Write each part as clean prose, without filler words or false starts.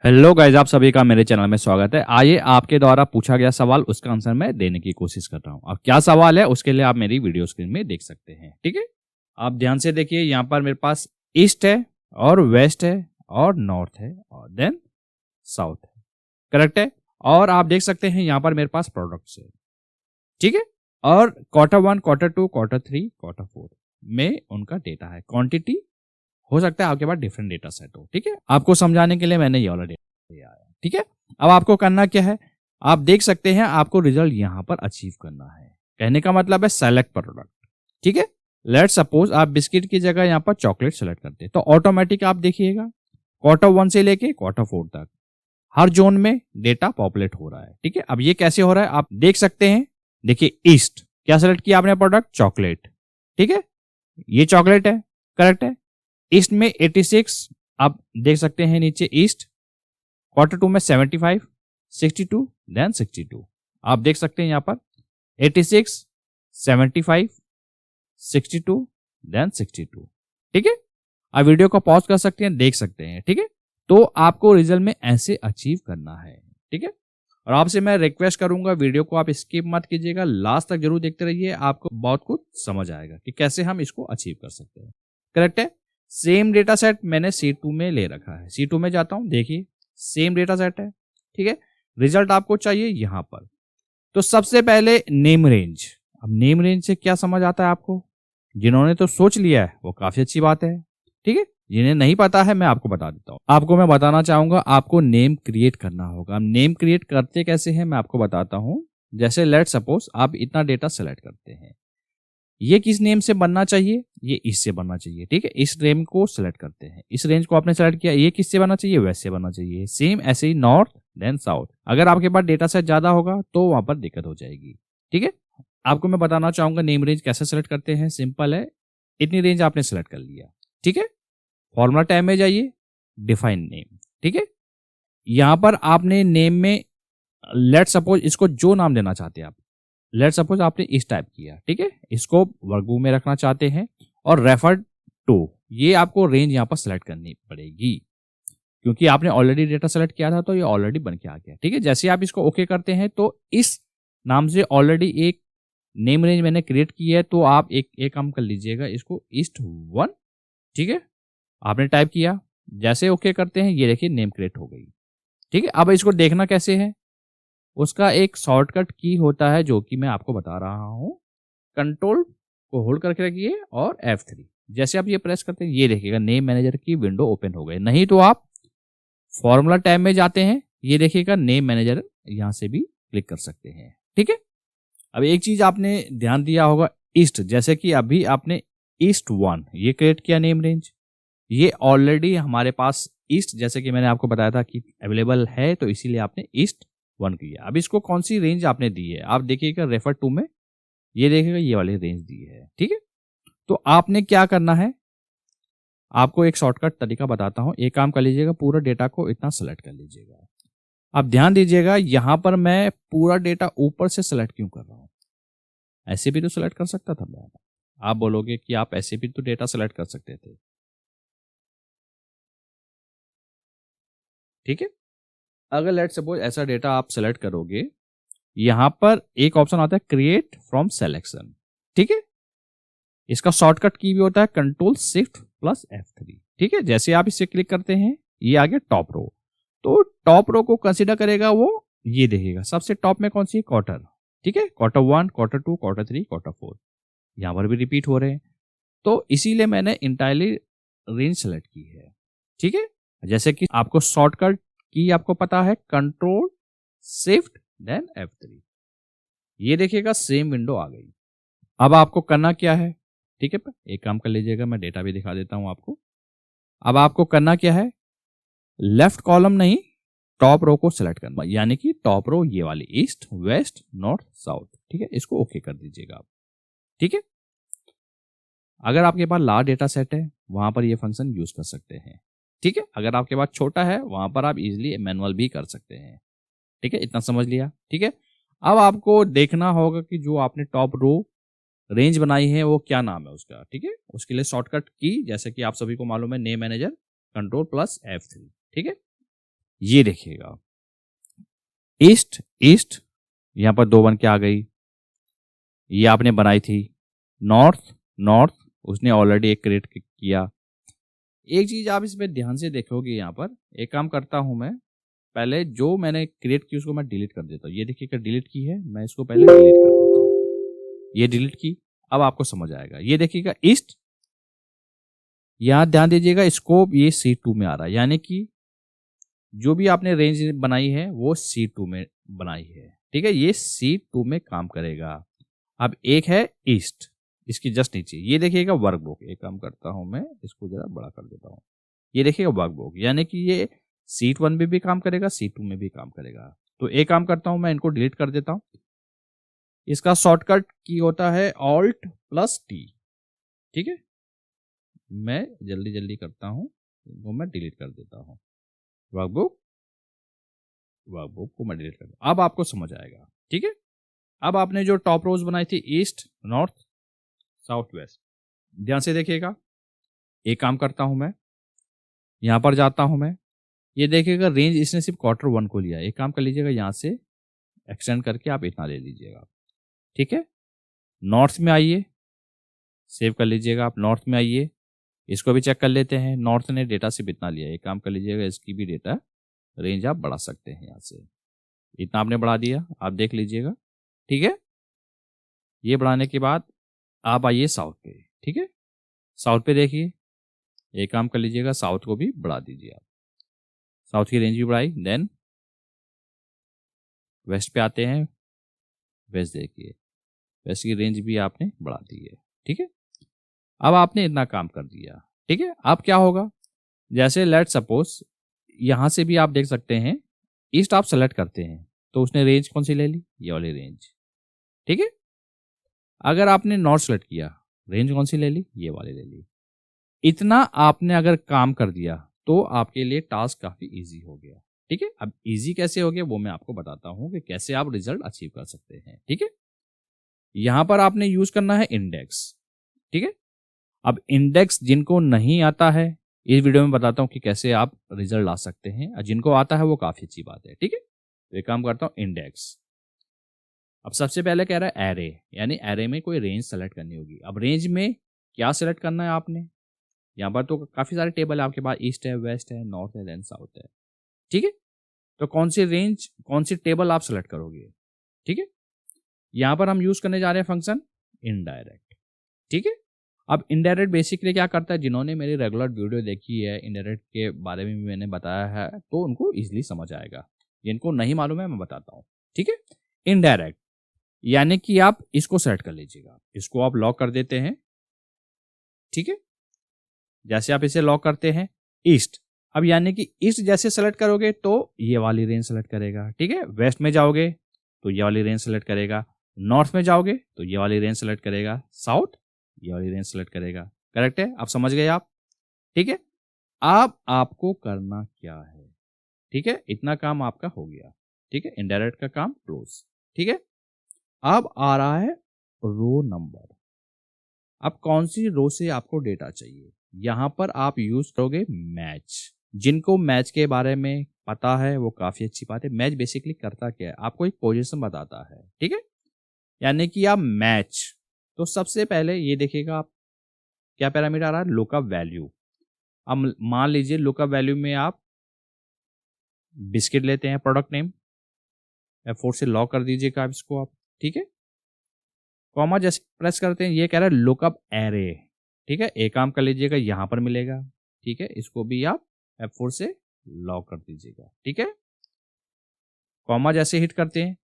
Hello guys, आप सभी का मेरे चैनल में स्वागत है। आइए आपके द्वारा पूछा गया सवाल उसका आंसर मैं देने की कोशिश कर रहा हूँ। अब क्या सवाल है उसके लिए आप मेरी वीडियो स्क्रीन में देख सकते हैं। ठीक है, आप ध्यान से देखिए। यहाँ पर मेरे पास ईस्ट है और वेस्ट है और नॉर्थ है और देन साउथ है। करेक्ट है। और आप देख सकते हैं यहाँ पर मेरे पास प्रोडक्ट्स है। ठीक है, और क्वार्टर 1, क्वार्टर 2, क्वार्टर 3, क्वार्टर 4 में उनका डेटा है। क्वांटिटी हो सकता है आपके पास डिफरेंट डेटा सेट हो। ठीक है, आपको समझाने के लिए मैंने ये वाला डेटा लिया है। ठीक है, अब आपको करना क्या है, आप देख सकते हैं आपको रिजल्ट यहां पर अचीव करना है। कहने का मतलब है सेलेक्ट प्रोडक्ट। ठीक है, लेट सपोज आप बिस्किट की जगह यहां पर चॉकलेट सेलेक्ट करते हैं तो ऑटोमेटिक आप देखिएगा क्वार्टर 1 से लेके क्वार्टर 4 तक हर जोन में डेटा पॉपुलेट हो रहा है। ठीक है, अब ये कैसे हो रहा है आप देख सकते हैं। देखिए, ईस्ट क्या सेलेक्ट किया आपने प्रोडक्ट, चॉकलेट। ठीक है, ये चॉकलेट है, करेक्ट है। ईस्ट में 86 आप देख सकते हैं नीचे ईस्ट। क्वार्टर 2 में 75, 62 देन 62 आप देख सकते हैं यहाँ पर 86, 75, 62 देन 62। ठीक है, आप वीडियो को पॉज कर सकते हैं, देख सकते हैं। ठीक है, तो आपको रिजल्ट में ऐसे अचीव करना है। ठीक है, और आपसे मैं रिक्वेस्ट करूंगा वीडियो को आप स्किप मत कीजिएगा, लास्ट तक जरूर देखते रहिए, आपको बहुत कुछ समझ आएगा कि कैसे हम इसको अचीव कर सकते हैं। करेक्ट है। सेम डेटा सेट मैंने C2 में ले रखा है। C2 में जाता हूं, देखिए सेम डेटा सेट है। ठीक है, रिजल्ट आपको चाहिए यहां पर। तो सबसे पहले नेम रेंज। अब नेम रेंज से क्या समझ आता है आपको? जिन्होंने तो सोच लिया है वो काफी अच्छी बात है। ठीक है, जिन्हें नहीं पता है मैं आपको बता देता हूँ। आपको मैं बताना चाहूंगा, आपको नेम क्रिएट करना होगा। नेम क्रिएट करते कैसे हैं मैं आपको बताता हूँ। जैसे लेट सपोज आप इतना डेटा सेलेक्ट करते हैं, ये किस नेम से बनना चाहिए, ये इससे बनना चाहिए। ठीक है, इस नेम को सेलेक्ट करते हैं, इस रेंज को आपने सेलेक्ट किया, ये किससे बनना चाहिए, वैसे बनना चाहिए। सेम ऐसे ही नॉर्थ देन साउथ। अगर आपके पास डेटा सेट ज्यादा होगा तो वहां पर दिक्कत हो जाएगी। ठीक है, आपको मैं बताना चाहूंगा नेम रेंज कैसे सेलेक्ट करते हैं। सिंपल है, इतनी रेंज आपने सेलेक्ट कर लिया। ठीक है, फॉर्मूला टैब में जाइए, डिफाइन नेम। ठीक है, यहां पर आपने नेम में लेट सपोज इसको जो नाम देना चाहते हैं आप, लेट सपोज आपने इस टाइप किया। ठीक है, इसको वर्गमूल में रखना चाहते हैं और रेफर टू, ये आपको रेंज यहाँ पर सेलेक्ट करनी पड़ेगी क्योंकि आपने ऑलरेडी डेटा सेलेक्ट किया था तो ये ऑलरेडी बन के आ गया। ठीक है, जैसे आप इसको ओके करते हैं तो इस नाम से ऑलरेडी एक नेम रेंज मैंने क्रिएट की है, तो आप एक काम कर लीजिएगा, इसको ईस्ट 1। ठीक है, आपने टाइप किया, जैसे ओके करते हैं ये देखिए नेम क्रिएट हो गई। ठीक है, अब इसको देखना कैसे है, उसका एक शॉर्टकट की होता है जो कि मैं आपको बता रहा हूं। कंट्रोल को होल्ड करके रखिए और F3, जैसे आप ये प्रेस करते हैं ये देखिएगा नेम मैनेजर की विंडो ओपन हो गई। नहीं तो आप फॉर्मूला टैब में जाते हैं, ये देखिएगा नेम मैनेजर यहां से भी क्लिक कर सकते हैं। ठीक है, अब एक चीज आपने ध्यान दिया होगा, ईस्ट, जैसे कि अभी आपने ईस्ट 1 ये क्रिएट किया नेम रेंज, ये ऑलरेडी हमारे पास ईस्ट जैसे कि मैंने आपको बताया था कि अवेलेबल है, तो इसीलिए आपने ईस्ट 1 किया। अब इसको कौन सी रेंज आपने दी है आप देखिएगा, रेफर टू में ये देखिएगा ये वाली रेंज दी है। ठीक है, तो आपने क्या करना है, आपको एक शॉर्टकट तरीका बताता हूं। एक काम कर लीजिएगा, पूरा डेटा को इतना सेलेक्ट कर लीजिएगा। अब ध्यान दीजिएगा, यहां पर मैं पूरा डेटा ऊपर से सेलेक्ट क्यों कर रहा हूं, ऐसे भी तो सेलेक्ट कर सकता था मैं। आप बोलोगे कि आप ऐसे भी तो डेटा सेलेक्ट कर सकते थे। ठीक है, अगर लेट सपोज ऐसा डेटा आप सेलेक्ट करोगे, यहां पर एक ऑप्शन आता है क्रिएट फ्रॉम सिलेक्शन। ठीक है, इसका शॉर्टकट की भी होता है कंट्रोल शिफ्ट प्लस F3। ठीक है, जैसे आप इसे क्लिक करते हैं ये आ गया टॉप रो, तो टॉप रो को कंसीडर करेगा वो, ये देखेगा सबसे टॉप में कौन सी क्वार्टर। ठीक है, क्वार्टर 1, क्वार्टर 2, क्वार्टर 3, क्वार्टर 4 यहां पर भी रिपीट हो रहे हैं, तो इसीलिए मैंने इंटायरली रेंज सेलेक्ट की है। ठीक है, जैसे कि आपको शॉर्टकट की आपको पता है कंट्रोल शिफ्ट देन F3, ये देखिएगा सेम विंडो आ गई। अब आपको करना क्या है, ठीक है, एक काम कर लीजिएगा, मैं डेटा भी दिखा देता हूं आपको। अब आपको करना क्या है, लेफ्ट कॉलम नहीं टॉप रो को सिलेक्ट करना, यानी कि टॉप रो ये वाली ईस्ट वेस्ट नॉर्थ साउथ। ठीक है, इसको ओके कर दीजिएगा आप। ठीक है, अगर आपके पास लार्ज डेटा सेट है वहां पर ये फंक्शन यूज कर सकते हैं। ठीक है, अगर आपके पास छोटा है वहां पर आप इजिली मैनुअल भी कर सकते हैं। ठीक है, इतना समझ लिया। ठीक है, अब आपको देखना होगा कि जो आपने टॉप रो रेंज बनाई है वो क्या नाम है उसका। ठीक है, उसके लिए शॉर्टकट की जैसे कि आप सभी को मालूम है name manager control plus F3। ठीक है, ये देखिएगा ईस्ट ईस्ट, यहाँ पर 2 बन के आ गई, ये आपने बनाई थी। नॉर्थ नॉर्थ, उसने ऑलरेडी एक क्रिएट किया। एक चीज आप इसमें ध्यान से देखोगे, यहाँ पर एक काम करता हूं मैं, पहले जो मैंने क्रिएट की उसको मैं डिलीट कर देता हूँ। ये देखिएगा डिलीट की है, मैं इसको पहले डिलीट कर देता हूँ। ये डिलीट की, अब आपको समझ आएगा। ये देखिएगा ईस्ट, यहाँ ध्यान दीजिएगा स्कोप ये C2 में आ रहा है, यानी कि जो भी आपने रेंज बनाई है वो C2 में बनाई है, ठीक है। ये C2 में काम करेगा। अब एक है ईस्ट, इसकी जस्ट नीचे ये देखिएगा वर्कबुक। एक काम करता हूं मैं, इसको जरा बड़ा कर देता हूं। ये देखिएगा वर्कबुक, यानी कि ये C1 में भी काम करेगा, C2 में भी काम करेगा। तो एक काम करता हूं मैं, इनको डिलीट कर देता हूं। इसका शॉर्टकट की होता है Alt+T, ठीक है। मैं जल्दी जल्दी करता हूं, इनको मैं डिलीट कर देता हूं। वर्कबुक वर्कबुक को मैं डिलीट कर दूं। अब आपको समझ आएगा, ठीक है। अब आपने जो टॉप रोज बनाई थी ईस्ट नॉर्थ साउथ वेस्ट, ध्यान से देखिएगा। एक काम करता हूं मैं, यहां पर जाता हूं मैं, ये देखिएगा रेंज इसने सिर्फ Q1 को लिया। एक काम कर लीजिएगा, यहां से एक्सटेंड करके आप इतना ले लीजिएगा, ठीक है। नॉर्थ में आइए, सेव कर लीजिएगा। आप नॉर्थ में आइए, इसको भी चेक कर लेते हैं। नॉर्थ ने डेटा सिर्फ इतना लिया। एक काम कर लीजिएगा, इसकी भी डेटा रेंज आप बढ़ा सकते हैं। यहाँ से इतना आपने बढ़ा दिया, आप देख लीजिएगा, ठीक है। ये बढ़ाने के बाद आप आइए साउथ पे, ठीक है। साउथ पे देखिए, एक काम कर लीजिएगा, साउथ को भी बढ़ा दीजिए आप। साउथ की रेंज भी बढ़ाई। देन वेस्ट पे आते हैं, वेस्ट देखिए, वेस्ट की रेंज भी आपने बढ़ा दी है, ठीक है। अब आपने इतना काम कर दिया, ठीक है। अब क्या होगा, जैसे लेट सपोज यहां से भी आप देख सकते हैं, ईस्ट आप सेलेक्ट करते हैं तो उसने रेंज कौन सी ले ली, ये वाली रेंज, ठीक है। अगर आपने नॉर्थ सेलेक्ट किया, रेंज कौन सी ले ली, ये वाली ले ली। इतना आपने अगर काम कर दिया तो आपके लिए टास्क काफी इजी हो गया, ठीक है। अब इजी कैसे हो गया वो मैं आपको बताता हूं कि कैसे आप रिजल्ट अचीव कर सकते हैं, ठीक है। यहां पर आपने यूज करना है इंडेक्स, ठीक है। अब इंडेक्स जिनको नहीं आता है, इस वीडियो में बताता हूं कि कैसे आप रिजल्ट ला सकते हैं, और जिनको आता है वो काफी अच्छी बात है, ठीक है। तो एक काम करता हूं, इंडेक्स। अब सबसे पहले कह रहा है एरे, यानी एरे में कोई रेंज सेलेक्ट करनी होगी। अब रेंज में क्या सेलेक्ट करना है आपने, यहाँ पर तो काफी सारे टेबल है आपके पास, ईस्ट है, वेस्ट है, नॉर्थ है, देन साउथ है, ठीक है। तो कौन सी रेंज, कौन सी टेबल आप सेलेक्ट करोगे, ठीक है। यहां पर हम यूज करने जा रहे हैं फंक्शन इनडायरेक्ट, ठीक है। अब इनडायरेक्ट बेसिकली क्या करता है, जिन्होंने मेरी रेगुलर वीडियो देखी है इनडायरेक्ट के बारे में भी मैंने बताया है, तो उनको इजीली समझ आएगा। जिनको नहीं मालूम है मैं बताता हूँ, ठीक है। इनडायरेक्ट यानी कि आप इसको सेलेक्ट कर लीजिएगा, इसको आप लॉक कर देते हैं, ठीक है। जैसे आप इसे लॉक करते हैं, ईस्ट, अब यानी कि ईस्ट जैसे सेलेक्ट करोगे तो ये वाली रेंज सेलेक्ट करेगा, ठीक है। वेस्ट में जाओगे तो ये वाली रेंज सेलेक्ट करेगा, नॉर्थ में जाओगे तो ये वाली रेंज सेलेक्ट करेगा, साउथ ये वाली रेंज सेलेक्ट करेगा। करेक्ट है, आप समझ गए आप, ठीक है। अब आपको करना क्या है, ठीक है, इतना काम आपका हो गया, ठीक है। इनडायरेक्ट का काम क्लोज, ठीक है। अब आ रहा है रो नंबर। अब कौन सी रो से आपको डेटा चाहिए, यहां पर आप यूज करोगे मैच। जिनको मैच के बारे में पता है वो काफी अच्छी बात है। मैच बेसिकली करता क्या है, आपको एक पोजीशन बताता है, ठीक है। यानी कि आप मैच, तो सबसे पहले ये देखिएगा आप क्या पैरामीटर आ रहा है, लुकअप वैल्यू। अब मान लीजिए लुकअप वैल्यू में आप बिस्किट लेते हैं, प्रोडक्ट नेम, F4 से लॉक कर दीजिएगा आप इसको आप, ठीक है। कॉमा जैसे प्रेस करते हैं, ये कह रहा है लुकअप एरे, ठीक है। एक काम कर लीजिएगा, यहां पर मिलेगा, ठीक है। इसको भी आप F4 से लॉक कर दीजिएगा, ठीक है। कॉमा जैसे हिट करते हैं,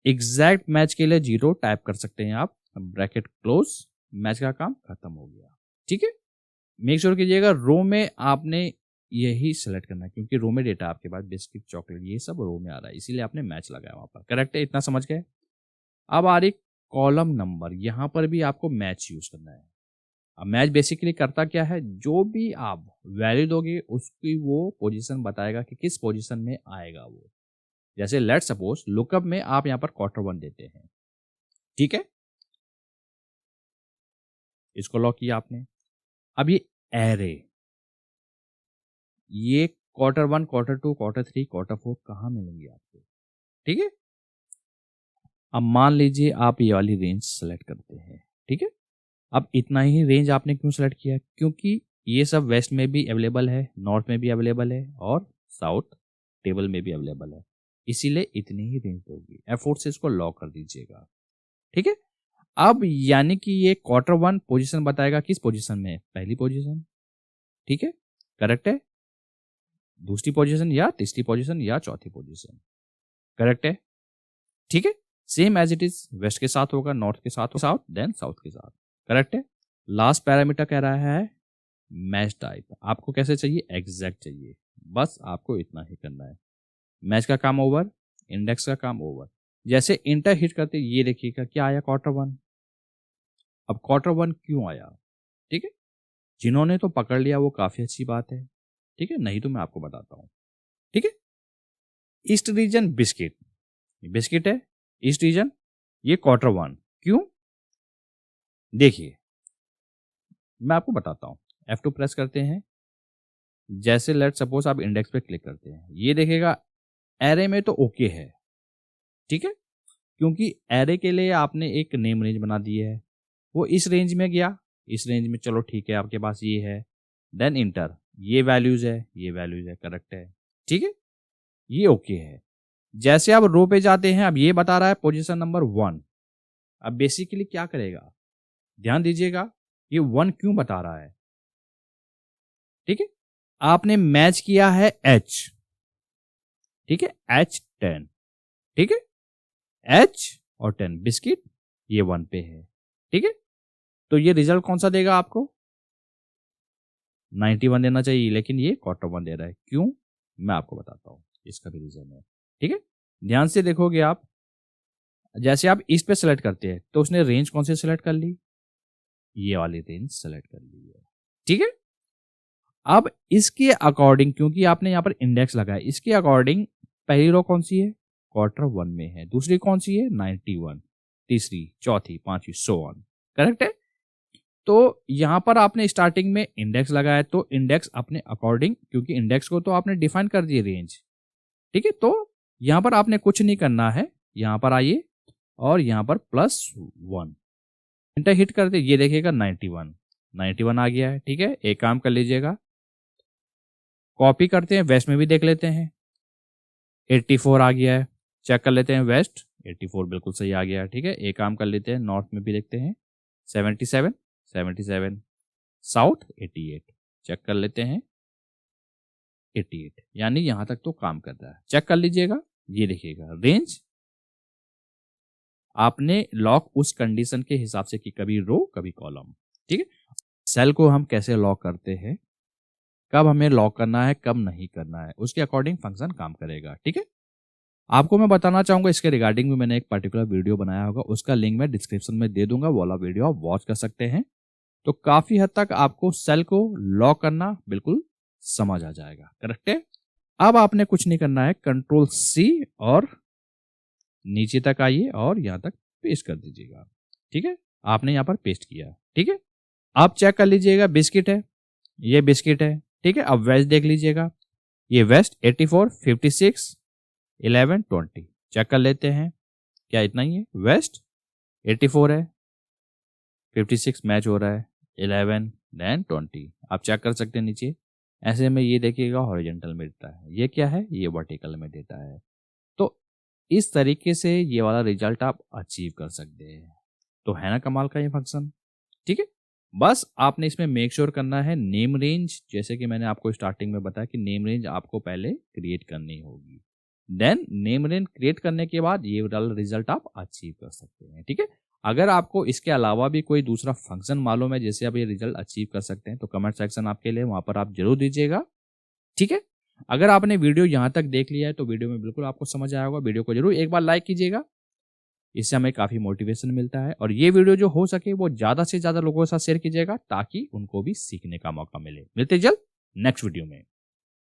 एग्जैक्ट मैच के लिए 0 टाइप कर सकते हैं आप, ब्रैकेट क्लोज, मैच का काम खत्म हो गया, ठीक है। मेक श्योर कीजिएगा रो में आपने यही सेलेक्ट करना है, क्योंकि रो में डेटा आपके पास बिस्किट चॉकलेट ये सब रो में आ रहा है, इसीलिए आपने मैच लगाया वहां पर। करेक्ट है, इतना समझ गए। अब आ रही कॉलम नंबर, यहां पर भी आपको मैच यूज करना है। अब मैच बेसिकली करता क्या है, जो भी आप वैल्यू दोगे उसकी वो पोजीशन बताएगा कि किस पोजीशन में आएगा वो। जैसे लेट सपोज लुकअप में आप यहां पर Q1 देते हैं, ठीक है। इसको लॉक किया आपने। अब ये एरे, ये Q1, Q2, Q3, Q4 कहाँ मिलेंगे आपको, ठीक है। अब मान लीजिए आप ये वाली रेंज सेलेक्ट करते हैं, ठीक है। अब इतना ही रेंज आपने क्यों सेलेक्ट किया, क्योंकि ये सब वेस्ट में भी अवेलेबल है, नॉर्थ में भी अवेलेबल है और साउथ टेबल में भी अवेलेबल है, इसीलिए इतनी ही रेंज होगी। F4 से इसको लॉक कर दीजिएगा, ठीक है। अब यानी कि ये Q1 पोजीशन बताएगा किस पोजीशन में, पहली पोजीशन, ठीक है, करेक्ट है। दूसरी पोजीशन या तीसरी पोजीशन या चौथी पोजीशन, करेक्ट है, ठीक है। Same as it is waste के साथ होगा, नॉर्थ के साथ, साउथ देन साउथ के साथ, करेक्ट है। लास्ट पैरामीटर कह रहा है मैच टाइप, आपको कैसे चाहिए, एग्जैक्ट चाहिए, बस आपको इतना ही करना है। मैच का काम ओवर, इंडेक्स का काम ओवर। जैसे इंटर हिट करते ये देखिएगा क्या आया, Q1। अब Q1 क्यों आया, ठीक है, जिन्होंने तो पकड़ लिया वो काफी अच्छी बात है, ठीक है, नहीं तो मैं आपको बताता हूं, ठीक है। ईस्ट रीजन बिस्किट, बिस्किट है, ईस्ट रीजन ये Q1 क्यों, देखिए मैं आपको बताता हूं। F2 प्रेस करते हैं, जैसे लेट सपोज आप इंडेक्स पे क्लिक करते हैं, ये देखेगा एरे में तो ओके है, ठीक है, क्योंकि एरे के लिए आपने एक नेम रेंज बना दी है, वो इस रेंज में गया, इस रेंज में चलो ठीक है, आपके पास ये है, देन इंटर, ये वैल्यूज है, ये वैल्यूज है, करेक्ट है, ठीक है, ये ओके है। जैसे आप रो पे जाते हैं, अब ये बता रहा है पोजीशन नंबर 1। अब बेसिकली क्या करेगा, ध्यान दीजिएगा, ये 1 क्यों बता रहा है, ठीक है। आपने मैच किया है H, ठीक है, H10, ठीक है, H और 10 बिस्किट ये 1 पे है, ठीक है। तो ये रिजल्ट कौन सा देगा आपको, 91 देना चाहिए, लेकिन ये Q1 दे रहा है, क्यों, मैं आपको बताता हूं, इसका भी रीजन है, ठीक है। ध्यान से देखोगे आप, जैसे आप इस पे सेलेक्ट करते हैं तो उसने रेंज कौन सी सेलेक्ट कर ली, ये वाली रेंज सेलेक्ट कर ली है, ठीक है। अब इसके अकॉर्डिंग, क्योंकि आपने यहाँ पर इंडेक्स लगाया, इसके अकॉर्डिंग पहली रो कौन सी है, Q1 में है, दूसरी कौन सी है 91, तीसरी, चौथी, पांचवी, सो ऑन, करेक्ट है। तो यहां पर आपने स्टार्टिंग में इंडेक्स लगाया, तो इंडेक्स अपने अकॉर्डिंग, क्योंकि इंडेक्स को तो आपने डिफाइन कर दिए रेंज, ठीक है, तो यहां पर आपने कुछ नहीं करना है, यहां पर आइए और यहां पर +1 इंटर हिट करते, ये देखिएगा 91 आ गया है, ठीक है। एक काम कर लीजिएगा, कॉपी करते हैं, वेस्ट में भी देख लेते हैं, 84 आ गया है, चेक कर लेते हैं, वेस्ट 84 बिल्कुल सही आ गया है, ठीक है। एक काम कर लेते हैं, नॉर्थ में भी देखते हैं, 77, साउथ 88, चेक कर लेते हैं, 88, यानी यहां तक तो काम कर रहा है, चेक कर लीजिएगा, ये देखिएगा रेंज आपने लॉक उस कंडीशन के हिसाब से कि कभी रो कभी कॉलम, ठीक है। सेल को हम कैसे लॉक करते हैं, कब हमें लॉक करना है कब नहीं करना है, उसके अकॉर्डिंग फंक्शन काम करेगा, ठीक है। आपको मैं बताना चाहूंगा, इसके रिगार्डिंग भी मैंने एक पर्टिकुलर वीडियो बनाया होगा, उसका लिंक मैं डिस्क्रिप्शन में दे दूंगा, वो वाला वीडियो आप वॉच कर सकते हैं। तो काफी हद तक आपको सेल को लॉक करना बिल्कुल समझ आ जाएगा, करेक्ट है। अब आपने कुछ नहीं करना है, Ctrl+C और नीचे तक आइए और यहां तक पेस्ट कर दीजिएगा, ठीक है। आपने यहां पर पेस्ट किया, ठीक है। आप चेक कर लीजिएगा, बिस्किट है, ये बिस्किट है, ठीक है। अब वेस्ट देख लीजिएगा, ये वेस्ट 84, 56, 11, 20, चेक कर लेते हैं, क्या इतना ही है, वेस्ट 84 है, 56 मैच हो रहा है, 11 देन 20, आप चेक कर सकते हैं नीचे, ऐसे में ये देखिएगा हॉरिजॉन्टल में देता है, ये क्या है, ये वर्टिकल में देता है। तो इस तरीके से ये वाला रिजल्ट आप अचीव कर सकते हैं। तो है ना कमाल का ये फंक्शन, ठीक है। बस आपने इसमें मेक श्योर करना है नेम रेंज, जैसे कि मैंने आपको स्टार्टिंग में बताया कि नेम रेंज आपको पहले क्रिएट करनी होगी, देन नेम रेंज क्रिएट करने के बाद ये वाला रिजल्ट आप अचीव कर सकते हैं, ठीक है। अगर आपको इसके अलावा भी कोई दूसरा फंक्शन मालूम है जैसे आप ये रिजल्ट अचीव कर सकते हैं, तो कमेंट सेक्शन आपके लिए, वहां पर आप जरूर दीजिएगा, ठीक है। अगर आपने वीडियो यहां तक देख लिया है तो वीडियो में बिल्कुल आपको समझ आया होगा, वीडियो को जरूर एक बार लाइक कीजिएगा, इससे हमें काफी मोटिवेशन मिलता है, और ये वीडियो जो हो सके वो ज्यादा से ज्यादा लोगों के साथ शेयर कीजिएगा ताकि उनको भी सीखने का मौका मिले। मिलते जल्द नेक्स्ट वीडियो में।